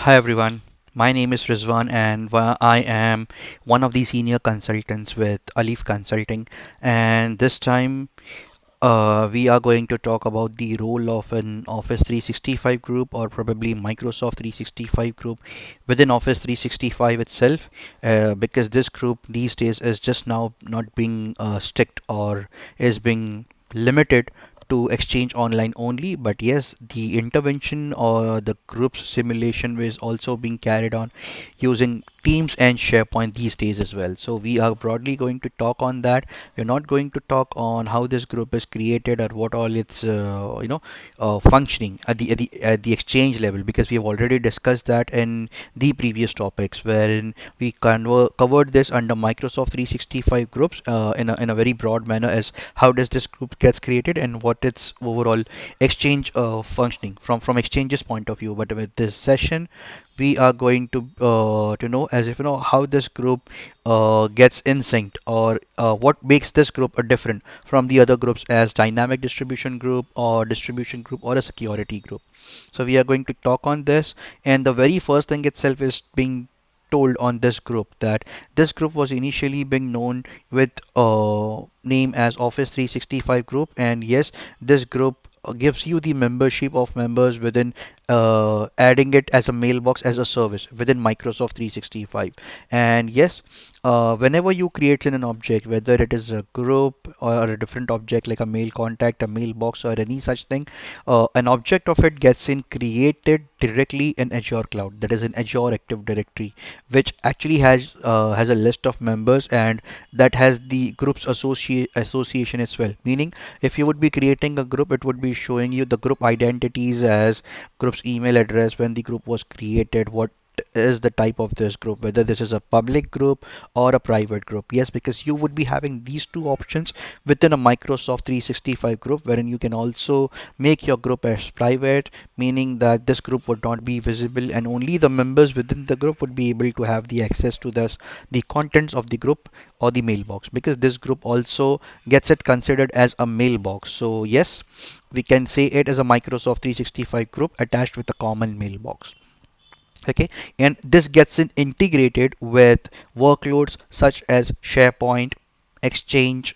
Hi everyone, my name is Rizwan and I am one of the senior consultants with Alif Consulting. And this time we are going to talk about the role of an Office 365 group or probably Microsoft 365 group within Office 365 itself, because this group these days is just now not being strict or is being limited to Exchange Online only, but yes, the intervention or the group's simulation is also being carried on using Teams and SharePoint these days as well. So we are broadly going to talk on that. We're not going to talk on how this group is created or what all its functioning at the exchange level, because we have already discussed that in the previous topics wherein we covered this under Microsoft 365 groups in a very broad manner as how does this group gets created and what its overall exchange functioning from exchanges point of view. But with this session we are going to know as if you know how this group gets in synced or what makes this group different from the other groups as dynamic distribution group or distribution group or a security group. So we are going to talk on this, and the very first thing itself is being told on this group that this group was initially being known with name as Office 365 group. And yes, this group gives you the membership of members within adding it as a mailbox as a service within Microsoft 365. And yes, whenever you create in an object, whether it is a group or a different object like a mail contact, a mailbox, or any such thing, an object of it gets in created directly in Azure cloud, that is in Azure Active Directory, which actually has a list of members and that has the group's association as well. Meaning, if you would be creating a group, it would be showing you the group identities as group's email address, when the group was created, what is the type of this group, whether this is a public group or a private group. Yes, because you would be having these two options within a Microsoft 365 group, wherein you can also make your group as private, meaning that this group would not be visible and only the members within the group would be able to have the access to the contents of the group or the mailbox, because this group also gets it considered as a mailbox. So yes, we can say it is a Microsoft 365 group attached with a common mailbox. Okay, and this gets integrated with workloads such as SharePoint, Exchange,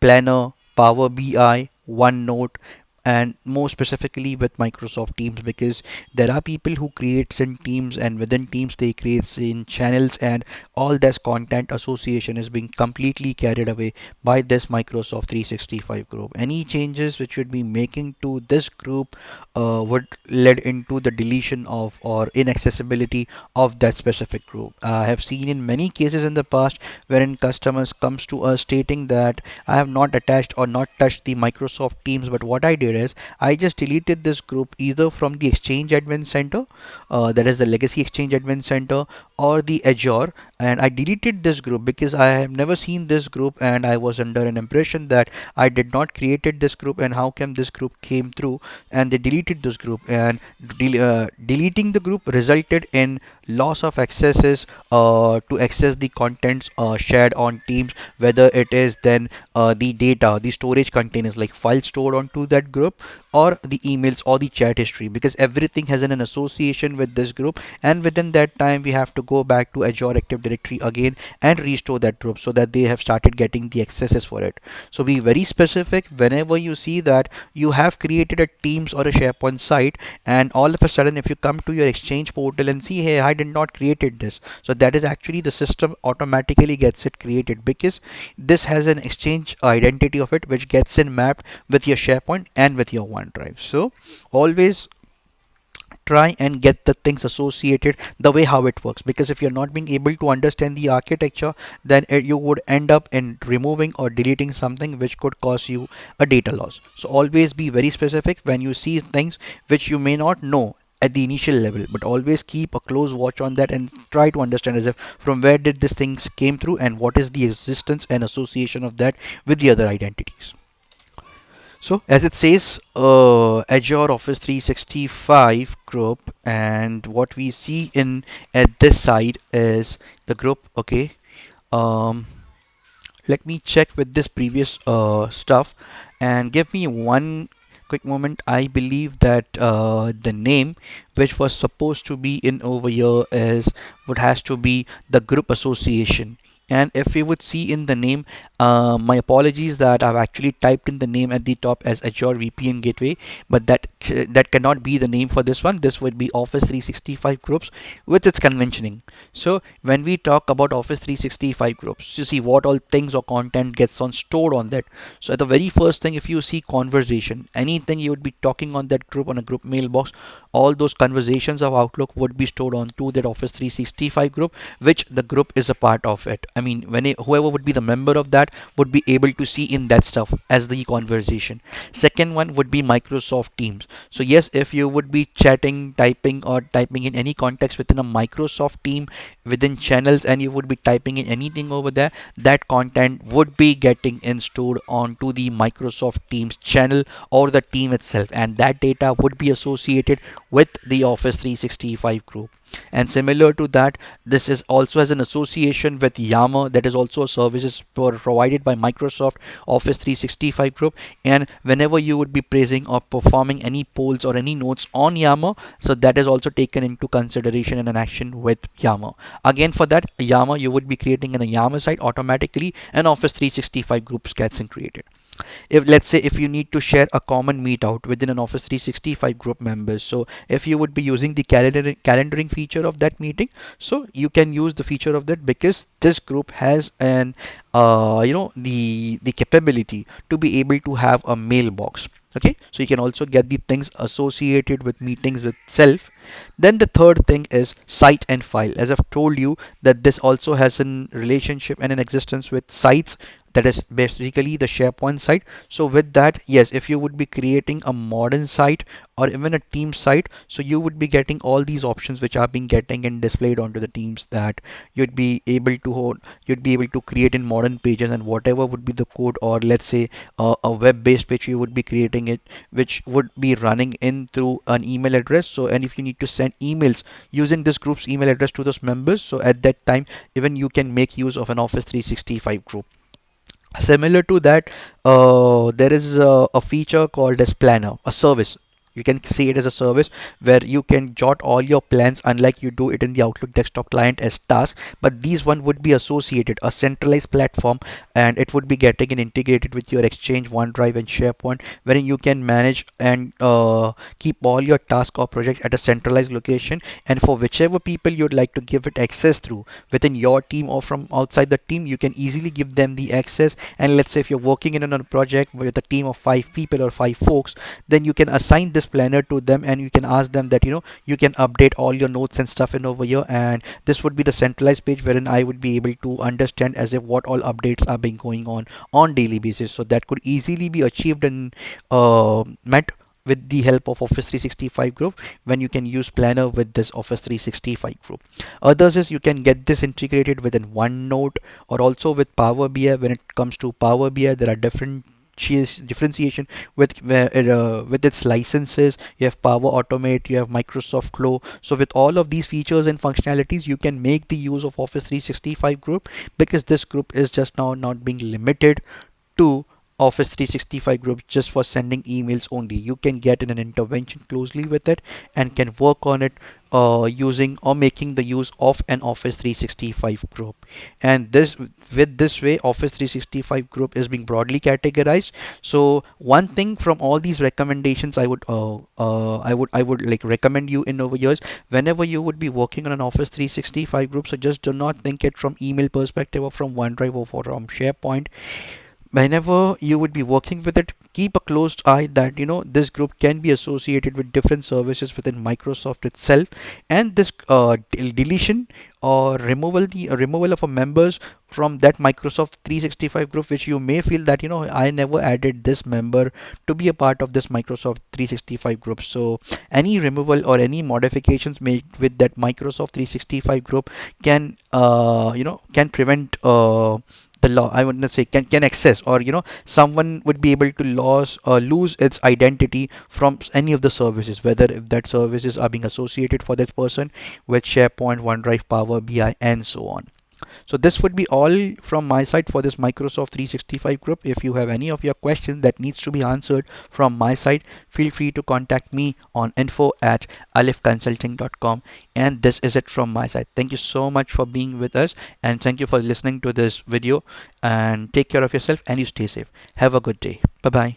Planner, Power BI, OneNote, and more specifically with Microsoft Teams, because there are people who create in Teams and within Teams they create in channels, and all this content association is being completely carried away by this Microsoft 365 group. Any changes which would be making to this group would lead into the deletion of or inaccessibility of that specific group. I have seen in many cases in the past wherein customers comes to us stating that I have not attached or not touched the Microsoft Teams, but what I did is I just deleted this group either from the Exchange Admin Center, that is the legacy Exchange Admin Center, or the Azure, and I deleted this group because I have never seen this group and I was under an impression that I did not created this group and how come this group came through, and they deleted this group. And deleting the group resulted in loss of accesses to access the contents shared on Teams, whether it is then the data, the storage containers like files stored onto that group, or the emails or the chat history, because everything has an association with this group, and within that time we have to go back to Azure Active Directory again and restore that group so that they have started getting the accesses for it. So be very specific whenever you see that you have created a Teams or a SharePoint site, and all of a sudden if you come to your Exchange portal and see, hey, I did not created this, so that is actually the system automatically gets it created, because this has an Exchange identity of it which gets in mapped with your SharePoint and with your OneDrive. So always try and get the things associated the way how it works, because if you're not being able to understand the architecture, then you would end up in removing or deleting something which could cause you a data loss. So always be very specific when you see things which you may not know at the initial level, but always keep a close watch on that and try to understand as if from where did these things came through and what is the existence and association of that with the other identities. So as it says, Azure Office 365 group, and what we see in at this side is the group. Okay, um, let me check with this previous stuff and give me one quick moment. I believe that the name which was supposed to be in over here is what has to be the group association. And if we would see in the name, my apologies that I've actually typed in the name at the top as Azure VPN Gateway, but that cannot be the name for this one. This would be Office 365 groups with its conventioning. So when we talk about Office 365 groups, you see what all things or content gets on stored on that. So at the very first thing, if you see conversation, anything you would be talking on that group on a group mailbox, all those conversations of Outlook would be stored onto that Office 365 group, which the group is a part of it. I mean, whoever would be the member of that would be able to see in that stuff as the conversation. Second one would be Microsoft Teams. So yes, if you would be chatting, typing, or typing in any context within a Microsoft team within channels, and you would be typing in anything over there, that content would be getting installed onto the Microsoft Teams channel or the team itself, and that data would be associated with the Office 365 group. And similar to that, this is also as an association with Yammer, that is also a services provided by Microsoft Office 365 group. And whenever you would be praising or performing any polls or any notes on Yammer, so that is also taken into consideration and an action with Yammer. Again, for that Yammer, you would be creating in a Yammer site automatically an Office 365 group gets created. If let's say if you need to share a common meetout within an Office 365 group members, so if you would be using the calendaring feature of that meeting, so you can use the feature of that because this group has an the capability to be able to have a mailbox. Okay, so you can also get the things associated with meetings with self. Then the third thing is site and file. As I've told you that this also has a relationship and an existence with sites, that is basically the SharePoint site. So with that, yes, if you would be creating a modern site or even a team site, so you would be getting all these options which are being getting and displayed onto the teams, that you'd be able to hold, you'd be able to create in modern pages, and whatever would be the code, or let's say a web-based page you would be creating it, which would be running in through an email address. So and if you need to send emails using this group's email address to those members, so at that time even you can make use of an Office 365 group. Similar to that, there is a feature called as Planner, a service. You can see it as a service where you can jot all your plans, unlike you do it in the Outlook desktop client as tasks. But these one would be associated a centralized platform, and it would be getting and integrated with your Exchange, OneDrive, and SharePoint, wherein you can manage and keep all your tasks or projects at a centralized location. And for whichever people you'd like to give it access through within your team or from outside the team, you can easily give them the access. And let's say if you're working in a project with a team of 5 people or 5 folks, then you can assign this planner to them, and you can ask them that you can update all your notes and stuff in over here, and this would be the centralized page wherein I would be able to understand as if what all updates are being going on daily basis. So that could easily be achieved and met with the help of Office 365 group, when you can use Planner with this Office 365 group. Others is you can get this integrated within OneNote or also with Power BI. When it comes to Power BI, there are different differentiation with its licenses. You have Power Automate, you have Microsoft Flow. So with all of these features and functionalities, you can make the use of Office 365 group, because this group is just now not being limited to Office 365 groups just for sending emails only. You can get in an intervention closely with it and can work on it using or making the use of an Office 365 group. And this with this way, Office 365 group is being broadly categorized. So one thing from all these recommendations, I would like recommend you in over years, whenever you would be working on an Office 365 group, so just do not think it from email perspective or from OneDrive or from SharePoint. Whenever you would be working with it, keep a closed eye that this group can be associated with different services within Microsoft itself, and this deletion or removal of a members from that Microsoft 365 group, which you may feel that I never added this member to be a part of this Microsoft 365 group. So any removal or any modifications made with that Microsoft 365 group can can prevent the law. I would not say can access, or someone would be able to lose its identity from any of the services, whether if that services are being associated for that person with SharePoint, OneDrive, Power BI, and so on. So this would be all from my side for this Microsoft 365 group. If you have any of your questions that needs to be answered from my side, feel free to contact me on info@alifconsulting.com. And this is it from my side. Thank you so much for being with us, and thank you for listening to this video, and take care of yourself and you stay safe. Have a good day. Bye bye.